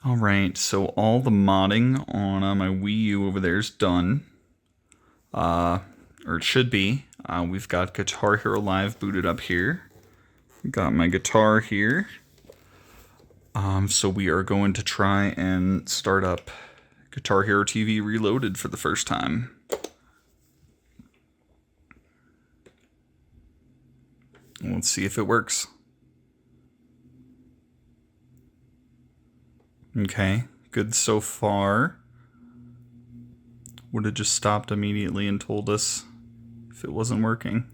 Alright, so all the modding on my Wii U over there is done. Or it should be. We've got Guitar Hero Live booted up here. Got my guitar here. So we are going to try and start up Guitar Hero TV Reloaded for the first time. Let's see if it works. Okay, good so far. Would have just stopped immediately and told us if it wasn't working.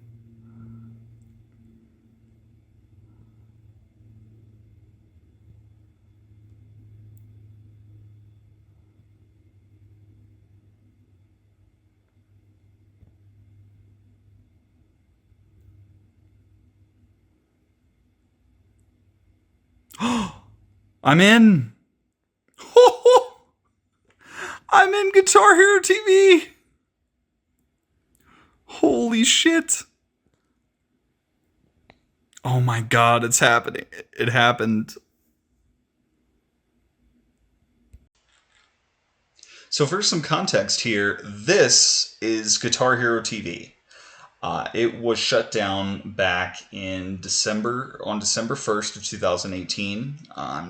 I'm in! I'm in Guitar Hero TV! Holy shit! Oh my god, it's happening. It happened. So, for some context here, this is Guitar Hero TV. It was shut down back in December, on December 1st of 2018.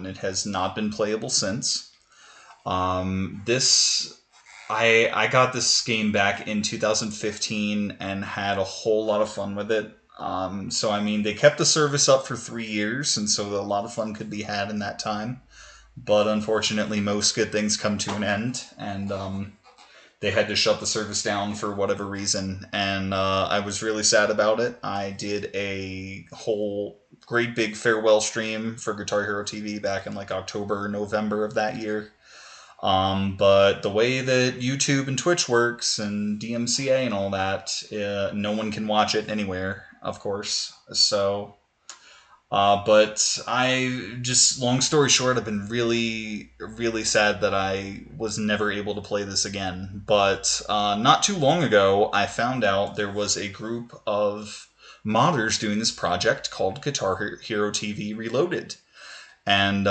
It has not been playable since. This I got this game back in 2015 and had a whole lot of fun with it. So I mean, they kept the service up for 3 years, and so a lot of fun could be had in that time. But unfortunately, most good things come to an end, and they had to shut the service down for whatever reason. And I was really sad about it. I did a whole great big farewell stream for Guitar Hero TV back in like October or November of that year. But the way that YouTube and Twitch works and DMCA and all that, no one can watch it anywhere, of course. So, but I just, long story short, I've been really, really sad that I was never able to play this again. But not too long ago, I found out there was a group of modders doing this project called Guitar Hero TV Reloaded. And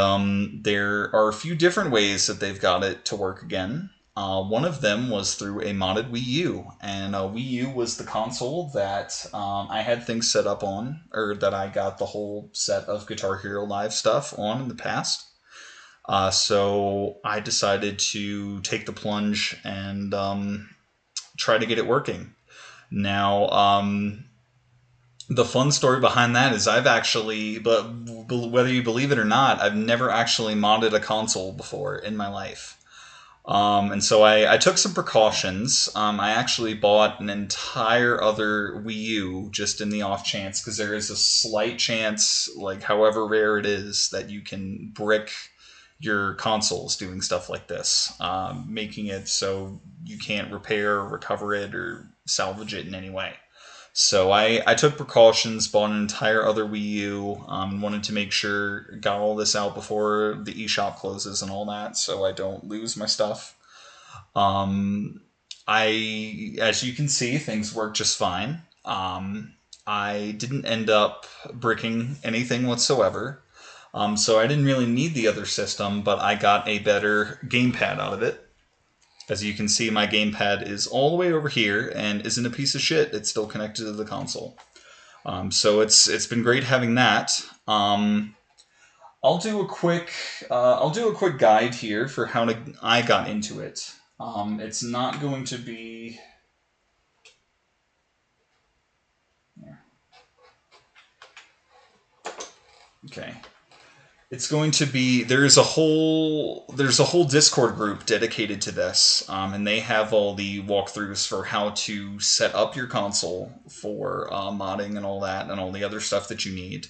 there are a few different ways that they've got it to work again. One of them was through a modded Wii U, and Wii U was the console that I had things set up on, or that I got the whole set of Guitar Hero Live stuff on in the past. So I decided to take the plunge and try to get it working. Now, the fun story behind that is I've actually, but whether you believe it or not, I've never actually modded a console before in my life. And so I took some precautions. I actually bought an entire other Wii U just in the off chance, because there is a slight chance, like however rare it is, that you can brick your consoles doing stuff like this, making it so you can't repair, or recover it, or salvage it in any way. So I took precautions, bought an entire other Wii U, wanted to make sure, got all this out before the eShop closes and all that, so I don't lose my stuff. Um, as you can see, things work just fine. I didn't end up bricking anything whatsoever, so I didn't really need the other system, but I got a better gamepad out of it. As you can see, my gamepad is all the way over here and isn't a piece of shit. It's still connected to the console. So it's been great having that. I'll do a quick guide here for I got into it. It's not going to be. Okay. It's going to be there's a whole Discord group dedicated to this, and they have all the walkthroughs for how to set up your console for modding and all that, and all the other stuff that you need.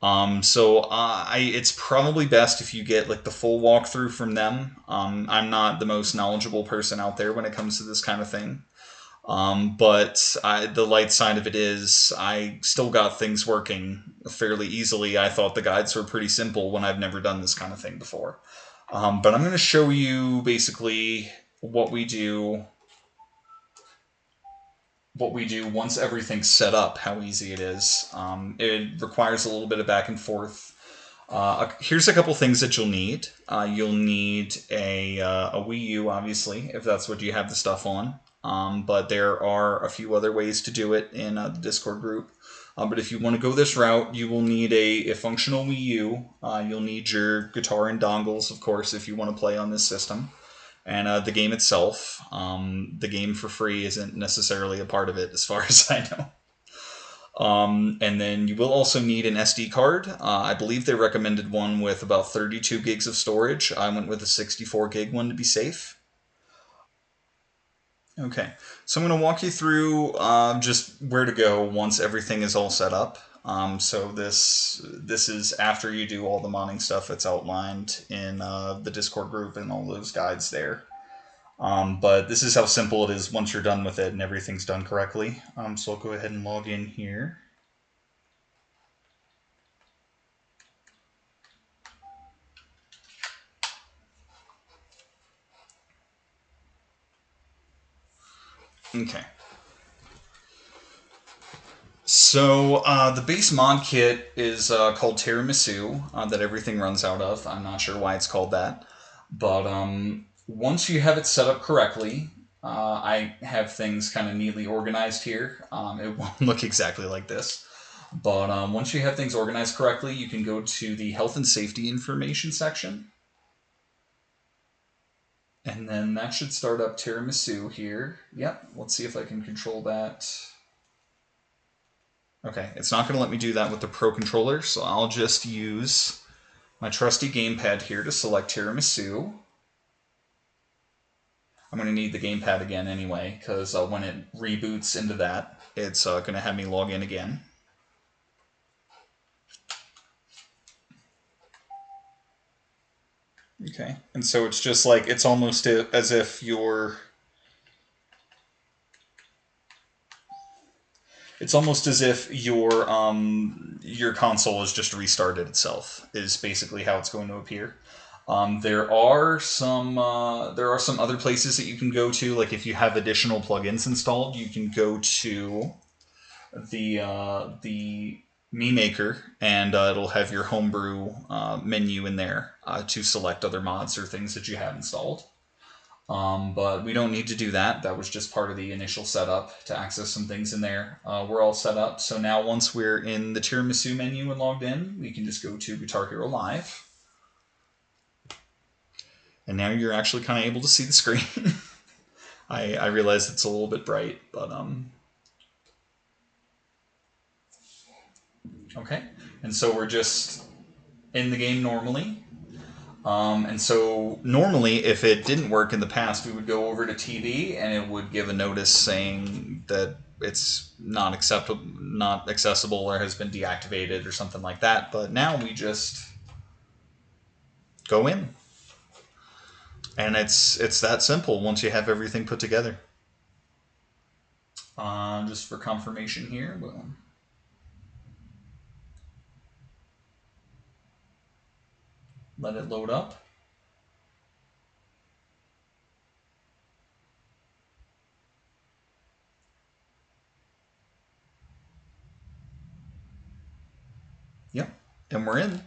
It's probably best if you get like the full walkthrough from them. I'm not the most knowledgeable person out there when it comes to this kind of thing. The light side of it is I still got things working fairly easily. I thought the guides were pretty simple when I've never done this kind of thing before. But I'm going to show you basically what we do once everything's set up, how easy it is. It requires a little bit of back and forth. Here's a couple things that you'll need. You'll need a Wii U, obviously, if that's what you have the stuff on. But there are a few other ways to do it in the Discord group. But if you want to go this route, you will need a functional Wii U. You'll need your guitar and dongles, of course, if you want to play on this system. And the game itself. The game for free isn't necessarily a part of it, as far as I know. And then you will also need an SD card. I believe they recommended one with about 32 gigs of storage. I went with a 64 gig one to be safe. Okay, so I'm going to walk you through just where to go once everything is all set up. So this is after you do all the modding stuff that's outlined in the Discord group and all those guides there. But this is how simple it is once you're done with it and everything's done correctly. So I'll go ahead and log in here. Okay. So the base mod kit is called Tiramisu that everything runs out of. I'm not sure why it's called that, but once you have it set up correctly, I have things kind of neatly organized here. It won't look exactly like this, but once you have things organized correctly, you can go to the health and safety information section, and then that should start up Tiramisu here. Yep, let's see if I can control that. Okay, it's not going to let me do that with the Pro Controller, so I'll just use my trusty gamepad here to select Tiramisu. I'm going to need the gamepad again anyway, because when it reboots into that, it's going to have me log in again. Okay, and so it's just like, it's almost as if you're... It's almost as if your console has just restarted itself. Is basically how it's going to appear. There are some other places that you can go to. Like if you have additional plugins installed, you can go to the Me Maker, and it'll have your homebrew menu in there to select other mods or things that you have installed. But we don't need to do that. That was just part of the initial setup to access some things in there. We're all set up. So now once we're in the Tiramisu menu and logged in, we can just go to Guitar Hero Live. And now you're actually kind of able to see the screen. I realize it's a little bit bright, but okay. And so we're just in the game normally. And so normally, if it didn't work in the past, we would go over to TV and it would give a notice saying that it's not acceptable, not accessible, or has been deactivated or something like that. But now we just go in, and it's that simple once you have everything put together. Just for confirmation here, we'll let it load up. Yep, and we're in.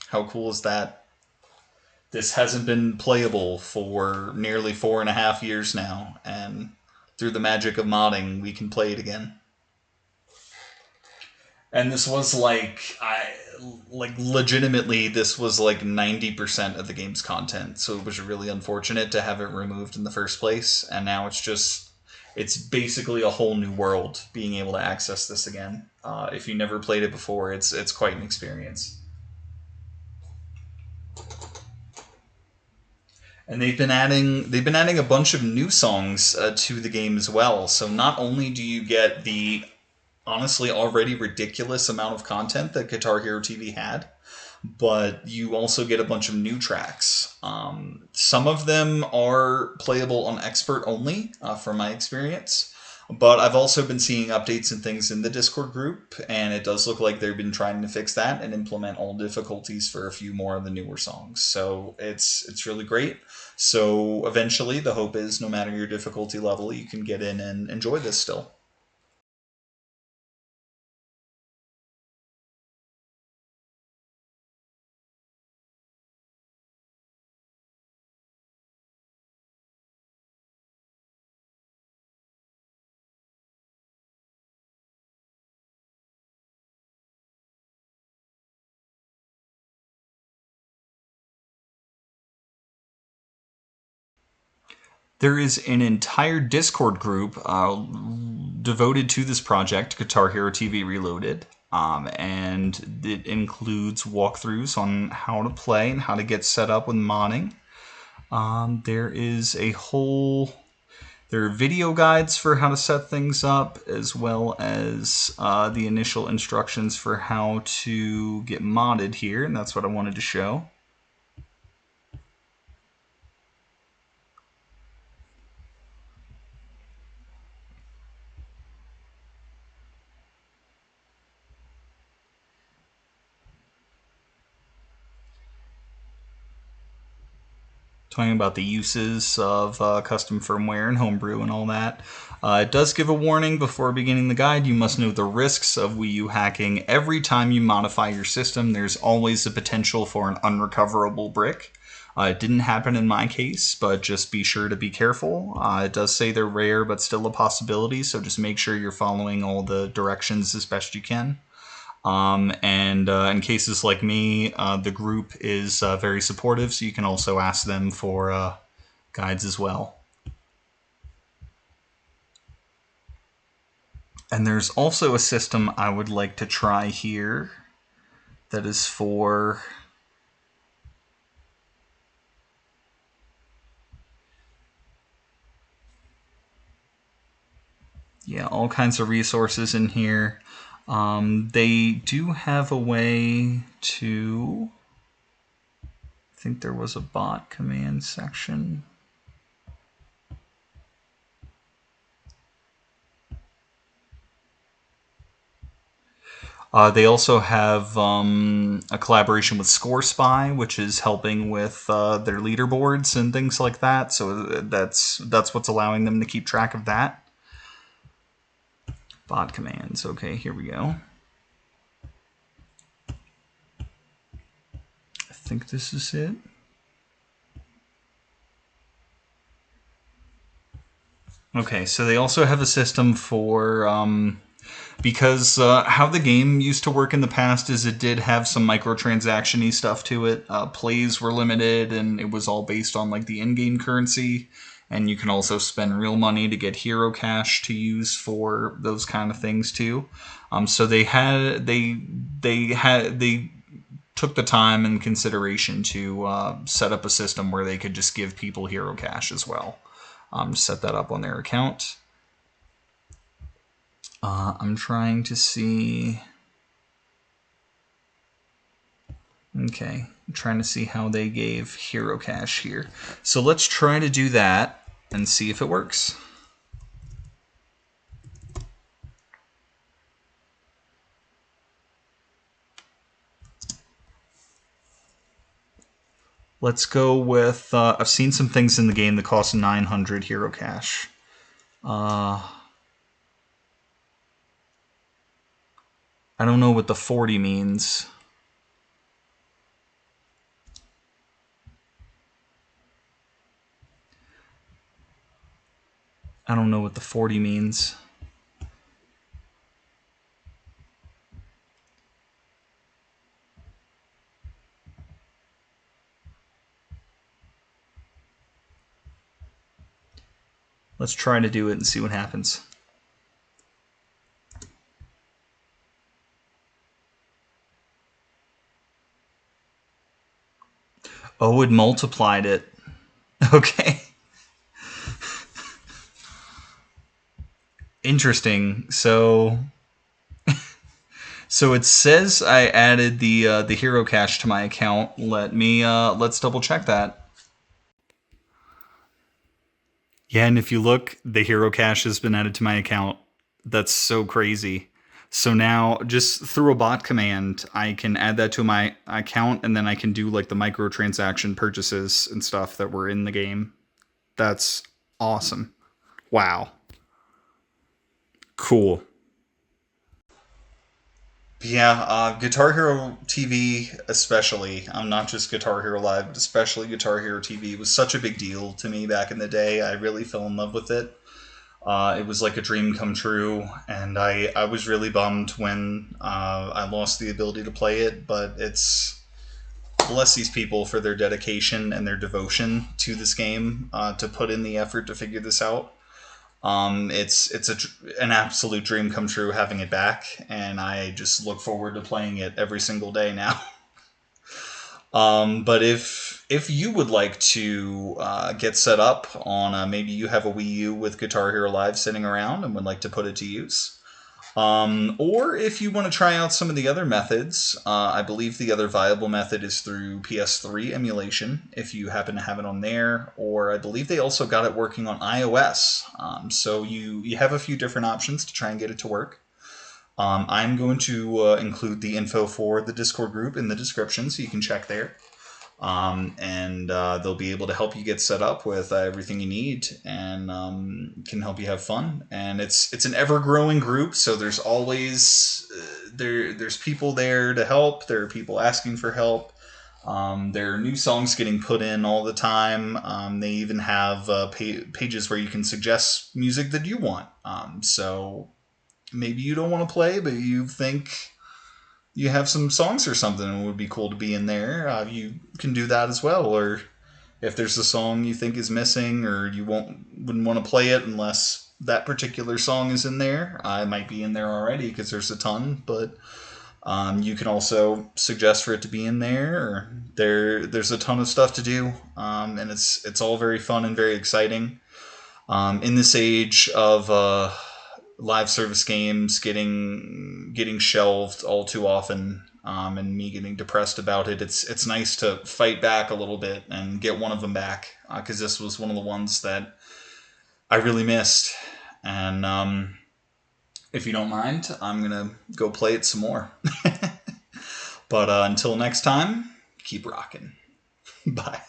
How cool is that? This hasn't been playable for nearly 4.5 years now, and through the magic of modding, we can play it again. And this was legitimately, this was like 90% of the game's content, so it was really unfortunate to have it removed in the first place, and now it's basically a whole new world being able to access this again. If you never played it before, it's quite an experience. And they've been adding a bunch of new songs to the game as well. So not only do you get the honestly already ridiculous amount of content that Guitar Hero TV had, but you also get a bunch of new tracks. Some of them are playable on expert only, from my experience. But I've also been seeing updates and things in the Discord group, and it does look like they've been trying to fix that and implement all difficulties for a few more of the newer songs. So it's really great. So eventually, the hope is no matter your difficulty level, you can get in and enjoy this still. There is an entire Discord group devoted to this project, Guitar Hero TV Reloaded. And it includes walkthroughs on how to play and how to get set up with modding. There is a whole There are video guides for how to set things up, as well as the initial instructions for how to get modded here, and that's what I wanted to show. Talking about the uses of custom firmware and homebrew and all that. It does give a warning before beginning the guide. You must know the risks of Wii U hacking. Every time you modify your system, there's always the potential for an unrecoverable brick. It didn't happen in my case, but just be sure to be careful. It does say they're rare, but still a possibility, so just make sure you're following all the directions as best you can. And in cases like me, the group is very supportive, so you can also ask them for guides as well. And there's also a system I would like to try here that is for all kinds of resources in here. They do have a way to... I think there was a bot command section. They also have a collaboration with Score Spy, which is helping with their leaderboards and things like that. So that's what's allowing them to keep track of that. Bot commands. Okay, here we go. I think this is it. Okay, so they also have a system for... because how the game used to work in the past is it did have some microtransaction-y stuff to it. Plays were limited, and it was all based on like the in-game currency. And you can also spend real money to get hero cash to use for those kind of things too. So they took the time and consideration to set up a system where they could just give people hero cash as well. Set that up on their account. I'm trying to see... Okay, I'm trying to see how they gave hero cash here. So let's try to do that and see if it works. Let's go with... I've seen some things in the game that cost 900 hero cash. I don't know what the 40 means. I don't know what the 40 means. Let's try to do it and see what happens. Oh, it multiplied it. Okay. Interesting. So it says I added the hero cache to my account. Let's double check that. Yeah, and if you look, the hero cache has been added to my account. That's so crazy. So now, just through a bot command, I can add that to my account, and then I can do like the microtransaction purchases and stuff that were in the game. That's awesome. Wow. Cool. Yeah, Guitar Hero TV especially. I'm not just Guitar Hero Live, but especially Guitar Hero TV was such a big deal to me back in the day. I really fell in love with it. It was like a dream come true, and I was really bummed when I lost the ability to play it, but it's bless these people for their dedication and their devotion to this game, to put in the effort to figure this out. An absolute dream come true having it back, and I just look forward to playing it every single day now. But if you would like to get set up on maybe you have a Wii U with Guitar Hero Live sitting around and would like to put it to use, or if you want to try out some of the other methods, I believe the other viable method is through PS3 emulation, if you happen to have it on there, or I believe they also got it working on iOS. So you have a few different options to try and get it to work. I'm going to include the info for the Discord group in the description, so you can check there. And they'll be able to help you get set up with everything you need, and can help you have fun. And it's an ever growing group, so there's always there's people there to help. There are people asking for help. There are new songs getting put in all the time. They even have pages where you can suggest music that you want. So maybe you don't want to play, but you think you have some songs or something and it would be cool to be in there, you can do that as well. Or if there's a song you think is missing, or you wouldn't want to play it unless that particular song is in there, it might be in there already because there's a ton. But you can also suggest for it to be in there. Or there's a ton of stuff to do, and it's all very fun and very exciting. In this age of live service games getting shelved all too often, and me getting depressed about it, it's nice to fight back a little bit and get one of them back, because this was one of the ones that I really missed. And if you don't mind, I'm gonna go play it some more. But until next time, keep rocking. Bye.